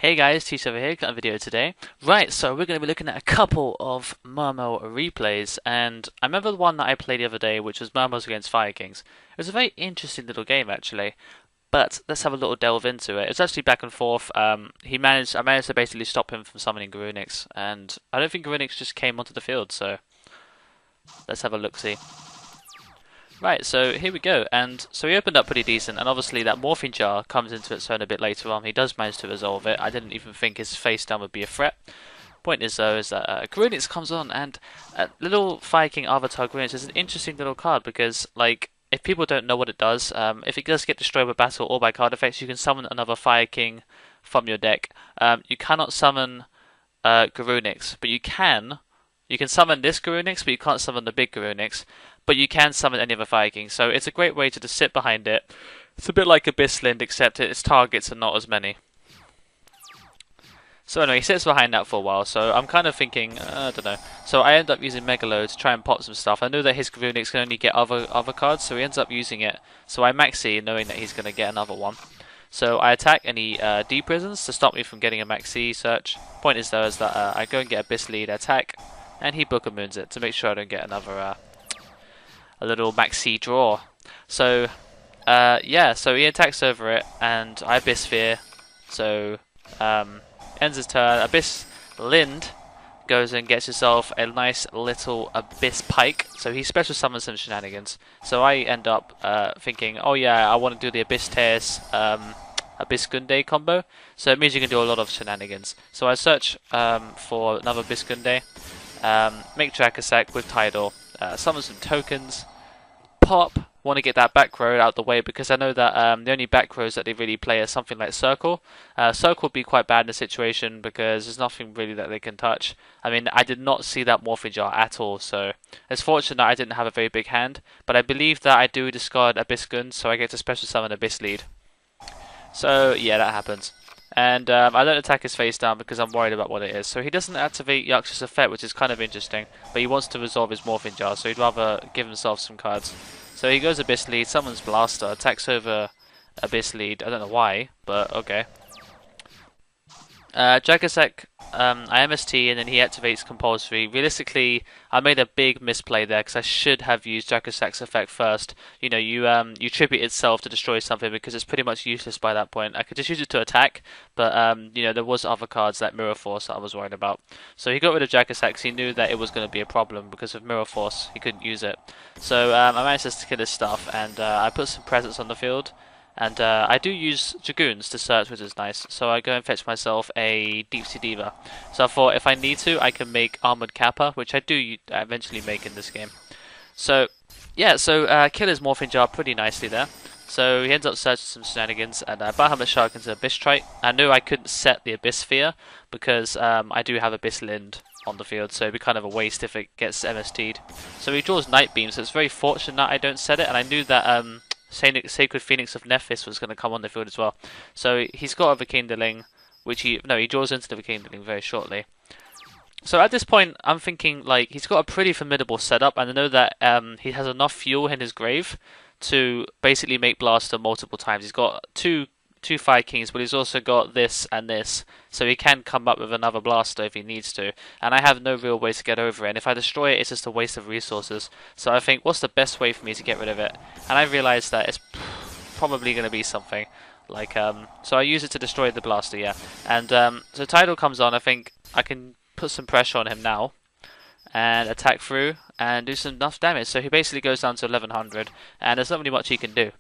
Hey guys, Teach over here, got a video today. Right, so we're going to be looking at a couple of Mermail replays, and I remember the one that I played the other day, which was Mermails against Fire Kings. It was a very interesting little game actually, but let's have a little delve into it. It's actually back and forth. I managed to basically stop him from summoning Garunix, and I don't think Garunix just came onto the field, so let's have a look-see. Right, so here we go, and so he opened up pretty decent, and obviously that Morphine Jar comes into its own a bit later on. He does manage to resolve it. I didn't even think his face down would be a threat. Point is though, is that Garunix comes on, and little Fire King Avatar Garunix is an interesting little card because, like, if people don't know what it does, if it does get destroyed by battle or by card effects, you can summon another Fire King from your deck. You cannot summon Garunix, but you can. You can summon this Garunix, but you can't summon the big Garunix. But you can summon any other Fire King, so it's a great way to just sit behind it. It's a bit like Abyssland, except its targets are not as many. So anyway, he sits behind that for a while, so I'm kind of thinking, I don't know. So I end up using Megalo to try and pop some stuff. I know that his Garunix can only get other cards, so he ends up using it. So I maxi, knowing that he's going to get another one. So I attack and he D-prisons to stop me from getting a maxi search. Point is though, is that I go and get Abyss lead, attack, and he Booker Moons it to make sure I don't get another a little maxi draw. So yeah, so he attacks over it, and I Abyss Sphere. So ends his turn. Abyss Lind goes and gets himself a nice little Abyss Pike. So he special summons some shenanigans. So I end up thinking, oh yeah, I want to do the Abyss Tears Abyss Gunday combo. So it means you can do a lot of shenanigans. So I search for another Abyss Gunday, make Drakasak with Tidal, summon some tokens, pop, want to get that back row out the way because I know that the only back rows that they really play are something like Circle. Circle would be quite bad in the situation because there's nothing really that they can touch. I mean, I did not see that Morphing Jar at all, so it's fortunate I didn't have a very big hand, but I believe that I do discard Abyss Gun, so I get to special summon Abyss Lead. So yeah, that happens. And I don't attack his face down because I'm worried about what it is. So he doesn't activate Yax's effect, which is kind of interesting, but he wants to resolve his Morphing Jar, so he'd rather give himself some cards. So he goes Abyss Lead, summons Blaster, attacks over Abyss Lead. I don't know why, but okay. Drakasak, I MST and then he activates compulsory. Realistically, I made a big misplay there because I should have used Drakasak's effect first. You know, you tribute itself to destroy something because it's pretty much useless by that point. I could just use it to attack, but you know, there was other cards like Mirror Force that I was worried about. So he got rid of Drakasak because he knew that it was going to be a problem because of Mirror Force. He couldn't use it. So I managed to kill his stuff and I put some presents on the field. And I do use Dragoons to search, which is nice. So I go and fetch myself a Deep Sea Diva. So I thought if I need to, I can make Armored Kappa, which I do eventually make in this game. So yeah, so kill his Morphing Jar pretty nicely there. So he ends up searching some shenanigans, and Bahamut Shark into Abyss Trite. I knew I couldn't set the Abyss Sphere because I do have Abyss Lind on the field, so it'd be kind of a waste if it gets MST'd. So he draws Night Beam, so it's very fortunate that I don't set it, and I knew that Sacred Phoenix of Nephis was going to come on the field as well. So he's got a Rekindling, which he draws into the Rekindling very shortly. So at this point, I'm thinking, like, he's got a pretty formidable setup, and I know that he has enough fuel in his grave to basically make Blaster multiple times. He's got two Fire Kings, but he's also got this and this, so he can come up with another Blaster if he needs to. And I have no real way to get over it, and if I destroy it, it's just a waste of resources. So I think, what's the best way for me to get rid of it? And I realised that it's probably going to be something like, so I use it to destroy the Blaster, yeah. And so Tidal comes on, I think I can put some pressure on him now and attack through and do some enough damage. So he basically goes down to 1100, and there's not really much he can do.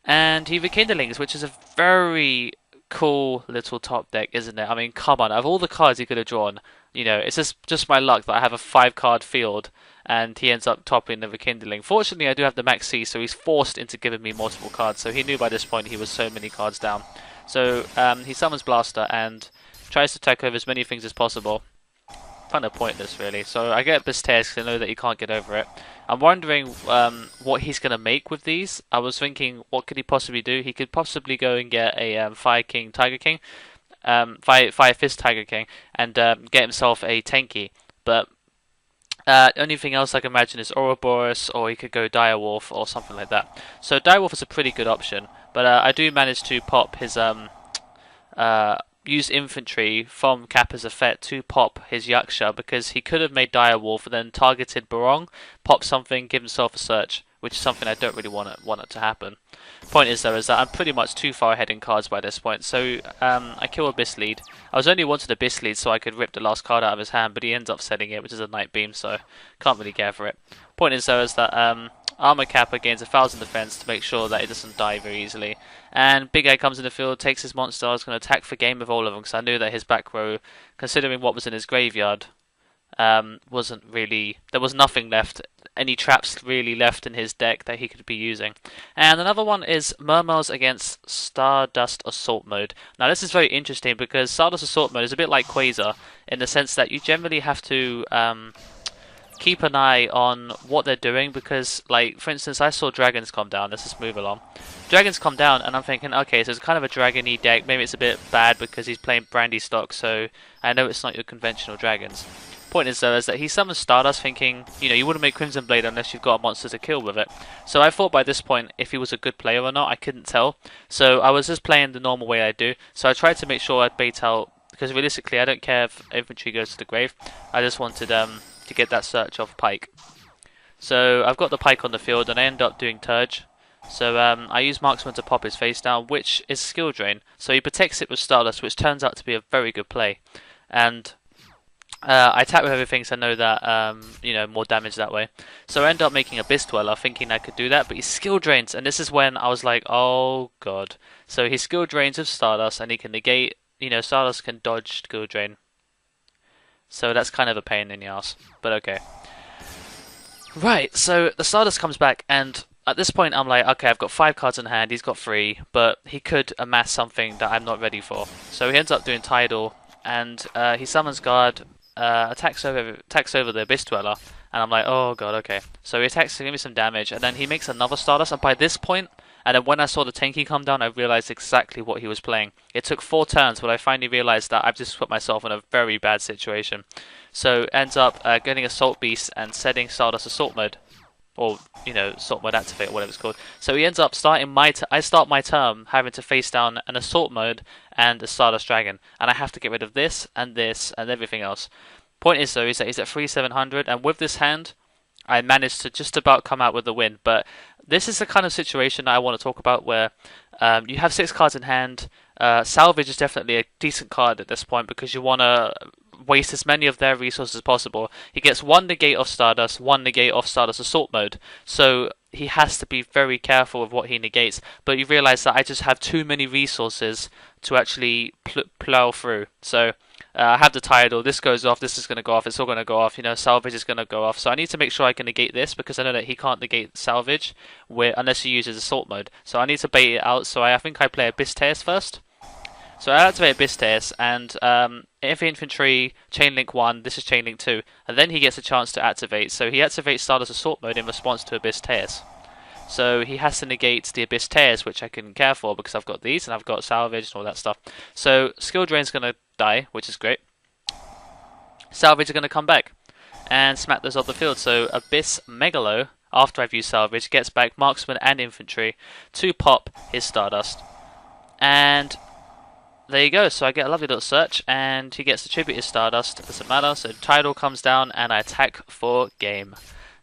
And he Rekindlings, which is a very cool little top deck, isn't it? I mean, come on, of all the cards he could have drawn, you know, it's just my luck that I have a 5-card field, and he ends up topping the Rekindling. Fortunately, I do have the Max C, so he's forced into giving me multiple cards, so he knew by this point he was so many cards down. So he summons Blaster and tries to attack over as many things as possible. Kind of pointless, really. So I get Abyss Tears because I know that he can't get over it. I'm wondering what he's going to make with these. I was thinking, what could he possibly do? He could possibly go and get a Fire King Tiger King, Fire Fist Tiger King, and get himself a Tenki. But the only thing else I can imagine is Ouroboros, or he could go Direwolf or something like that. So Direwolf is a pretty good option, but I do manage to pop his used infantry from Kappa's effect to pop his Yaksha, because he could have made Direwolf and then targeted Barong, pop something, give himself a search, which is something I don't really want it to happen. Point is though, is that I'm pretty much too far ahead in cards by this point, so I kill Abyss Lead. I was only wanted Abyss Lead so I could rip the last card out of his hand, but he ends up setting it, which is a Night Beam, so can't really care for it. Point is though, is that Armor Kappa gains 1000 defense to make sure that it doesn't die very easily. And Big Eye comes in the field, takes his monster. I was going to attack for game with all of them because I knew that his back row, considering what was in his graveyard, wasn't really. There was nothing left, any traps really left in his deck that he could be using. And another one is Mermails against Stardust Assault Mode. Now this is very interesting because Stardust Assault Mode is a bit like Quasar in the sense that you generally have to keep an eye on what they're doing, because, like, for instance, I saw dragons come down. Let's just move along. Dragons come down, and I'm thinking, okay, so it's kind of a dragon-y deck. Maybe it's a bit bad because he's playing Brandy stock, so I know it's not your conventional dragons. Point is, though, is that he summons Stardust thinking, you know, you wouldn't make Crimson Blade unless you've got a monster to kill with it. So I thought by this point, if he was a good player or not, I couldn't tell. So I was just playing the normal way I do. So I tried to make sure I'd bait out, because realistically, I don't care if infantry goes to the grave. I just wanted to get that search of Pike. So I've got the Pike on the field, and I end up doing Thetcg. So I use Marksman to pop his face down, which is skill drain. So he protects it with Stardust, which turns out to be a very good play. And I attack with everything, so I know that you know, more damage that way. So I end up making Abyss Dweller, thinking I could do that, but he skill drains, and this is when I was like, oh god. So he skill drains with Stardust, and he can negate. You know, Stardust can dodge skill drain. So that's kind of a pain in the ass, but okay. Right, so the Stardust comes back, and at this point I'm like, okay, I've got 5 cards in hand, he's got 3, but he could amass something that I'm not ready for. So he ends up doing Tidal, and he summons Guard, attacks over the Abyss Dweller, and I'm like, oh god, okay. So he attacks to give me some damage, and then he makes another Stardust, and by this point, and then when I saw the Tenki come down, I realized exactly what he was playing. It took 4 turns, but I finally realized that I've just put myself in a very bad situation. So ends up getting Assault Beast and setting Stardust Assault Mode, or you know, Assault Mode Activate, or whatever it's called. So he ends up starting I start my turn having to face down an Assault Mode and a Stardust Dragon, and I have to get rid of this and everything else. Point is though, is that he's at 3700, and with this hand, I managed to just about come out with the win. But this is the kind of situation that I want to talk about where you have 6 cards in hand. Salvage is definitely a decent card at this point because you want to waste as many of their resources as possible. He gets 1 negate off Stardust, 1 negate off Stardust Assault Mode. So he has to be very careful with what he negates. But you realise that I just have too many resources to actually plow through. So I have the Tidal, this goes off, this is going to go off, it's all going to go off, you know, Salvage is going to go off. So I need to make sure I can negate this because I know that he can't negate Salvage unless he uses Assault Mode. So I need to bait it out, so I think I play Abyss Tears first. So I activate Abyss Tears, and if infantry, Chainlink 1, this is Chainlink 2, and then he gets a chance to activate. So he activates Stardust Assault Mode in response to Abyss Tears. So he has to negate the Abyss Tears, which I can care for because I've got these and I've got Salvage and all that stuff. So Skill Drain's going to die, which is great. Salvage are going to come back and smack those off the field. So Abyss Megalo, after I've used Salvage, gets back Marksman and Infantry to pop his Stardust. And there you go. So I get a lovely little search, and he gets attributed Stardust. Doesn't matter. So Tidal comes down, and I attack for game.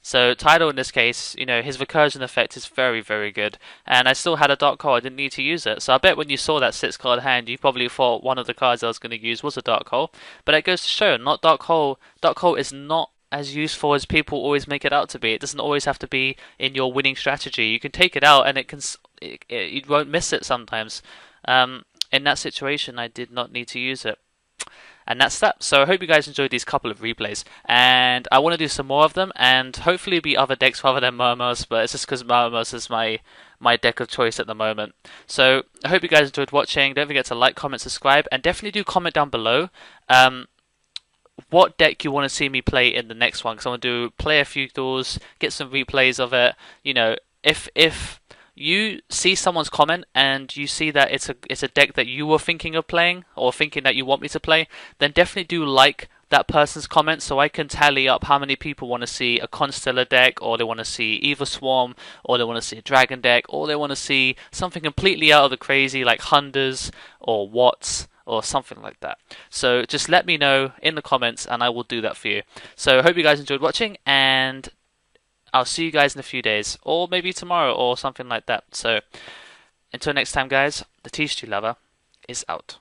So Tidal in this case, you know, his recursion effect is very, very good. And I still had a Dark Hole, I didn't need to use it. So I bet when you saw that 6 card hand, you probably thought one of the cards I was going to use was a Dark Hole. But it goes to show, not Dark Hole. Dark Hole is not as useful as people always make it out to be. It doesn't always have to be in your winning strategy. You can take it out and you won't miss it sometimes. In that situation, I did not need to use it. And that's that. So I hope you guys enjoyed these couple of replays. And I want to do some more of them. And hopefully be other decks rather than Mermails. But it's just because Mermails is my deck of choice at the moment. So I hope you guys enjoyed watching. Don't forget to like, comment, subscribe. And definitely do comment down below what deck you want to see me play in the next one. Because I want to play a few duels, get some replays of it. You know, if you see someone's comment and you see that it's a deck that you were thinking of playing or thinking that you want me to play, then definitely do like that person's comment so I can tally up how many people want to see a Constellar deck, or they want to see Eva Swarm, or they want to see a Dragon deck, or they want to see something completely out of the crazy like Hunders or Watts or something like that. So just let me know in the comments and I will do that for you. So I hope you guys enjoyed watching, and I'll see you guys in a few days, or maybe tomorrow or something like that. So until next time, guys, the Thetcglover is out.